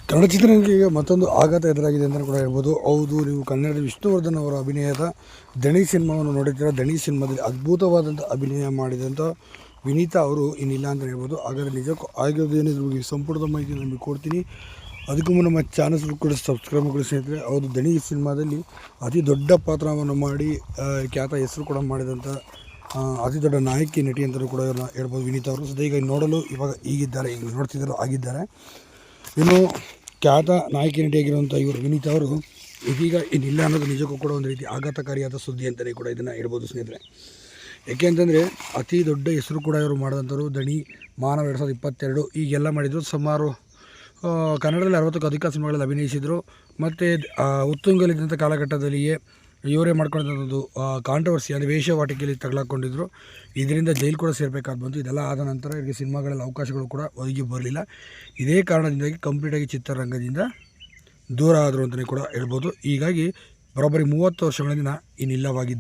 ಕನ್ನಡ ಚಿತ್ರರಂಗಕ್ಕೆ ಮತ್ತೊಂದು ಆಘಾತ ಎದುರಾಗಿದೆ ಅಂತಲೂ ಕೂಡ ಹೇಳ್ಬೋದು. ಹೌದು, ನೀವು ಕನ್ನಡದ ವಿಷ್ಣುವರ್ಧನ್ ಅವರ ಅಭಿನಯದ ದಣಿ ಸಿನಿಮಾವನ್ನು ನೋಡಿದ್ದೀರ. ದಣಿ ಸಿನಿಮಾದಲ್ಲಿ ಅದ್ಭುತವಾದಂಥ ಅಭಿನಯ ಮಾಡಿದಂಥ ವಿನೀತಾ ಅವರು ಇನ್ನಿಲ್ಲ ಅಂತ ಹೇಳ್ಬೋದು. ಹಾಗಾದರೆ ನಿಜಕ್ಕೂ ಆಗಿರೋದೇನಿದ್ರು ಈ ಸಂಪೂರ್ಣ ಮಾಹಿತಿ ನಿಮಗೆ ಕೊಡ್ತೀನಿ. ಅದಕ್ಕೂ ಮುನ್ನ ನಮ್ಮ ಚಾನಲ್ಸ್ ಕೂಡ ಸಬ್ಸ್ಕ್ರೈಬ್ ಮಾಡಿ ಸ್ನೇಹಿತರೆ. ಹೌದು, ದಣಿ ಸಿನಿಮಾದಲ್ಲಿ ಅತಿ ದೊಡ್ಡ ಪಾತ್ರವನ್ನು ಮಾಡಿ ಖ್ಯಾತ ಹೆಸರು ಕೂಡ ಮಾಡಿದಂಥ ಅತಿ ದೊಡ್ಡ ನಾಯಕಿ ನಟಿ ಅಂತಲೂ ಕೂಡ ಹೇಳ್ಬೋದು ವಿನೀತಾ ಅವರು. ಸದ್ಯ ಈಗ ನೋಡಲು ಈಗಿದ್ದಾರೆ, ಈಗ ನೋಡ್ತಿದ್ದರು ಆಗಿದ್ದಾರೆ. ಇನ್ನು ಖ್ಯಾತ ನಾಯಕಿ ನಟಿಯಾಗಿರುವಂಥ ಇವರು ವಿನೀತಾ ಅವರು ಇದೀಗ ಇನ್ನಿಲ್ಲ ಅನ್ನೋದು ನಿಜಕ್ಕೂ ಕೂಡ ಒಂದು ರೀತಿ ಆಘಾತಕಾರಿಯಾದ ಸುದ್ದಿ ಅಂತಲೇ ಕೂಡ ಇದನ್ನು ಹೇಳ್ಬೋದು ಸ್ನೇಹಿತರೆ. ಯಾಕೆ ಅಂತಂದರೆ ಅತಿ ದೊಡ್ಡ ಹೆಸರು ಕೂಡ ಇವರು ಮಾಡಿದಂಥವ್ರು. ದಣಿ, ಮಾನವ 2022 ಈಗೆಲ್ಲ ಮಾಡಿದರು. ಸುಮಾರು ಕನ್ನಡದಲ್ಲಿ 60ಕ್ಕೂ ಅಧಿಕ ಸಿನಿಮಾಗಳಲ್ಲಿ ಅಭಿನಯಿಸಿದರು. ಮತ್ತು ಉತ್ತುಂಗಲಿದ್ದಂಥ ಕಾಲಘಟ್ಟದಲ್ಲಿಯೇ ಇವರೇ ಮಾಡ್ಕೊಂಡಿದ್ದು ಕಾಂಟ್ರವರ್ಸಿ ಅಂದರೆ ವೇಷವಾಟಿಕೆಯಲ್ಲಿ ತಗಲಾಕೊಂಡಿದ್ದರು. ಇದರಿಂದ ಜೈಲು ಕೂಡ ಸೇರಬೇಕಾಗಿ ಬಂತು. ಇದೆಲ್ಲ ಆದ ನಂತರ ಇವರಿಗೆ ಸಿನಿಮಾಗಳಲ್ಲಿ ಅವಕಾಶಗಳು ಕೂಡ ಒದಗಿ ಬರಲಿಲ್ಲ. ಇದೇ ಕಾರಣದಿಂದಾಗಿ ಕಂಪ್ಲೀಟಾಗಿ ಚಿತ್ರರಂಗದಿಂದ ದೂರ ಆದರು ಅಂತಲೇ ಕೂಡ ಹೇಳ್ಬೋದು. ಹೀಗಾಗಿ ಬರೋಬ್ಬರಿ 30 ವರ್ಷಗಳಿಂದ ಇನ್ನಿಲ್ಲವಾಗಿದ್ದಾರೆ.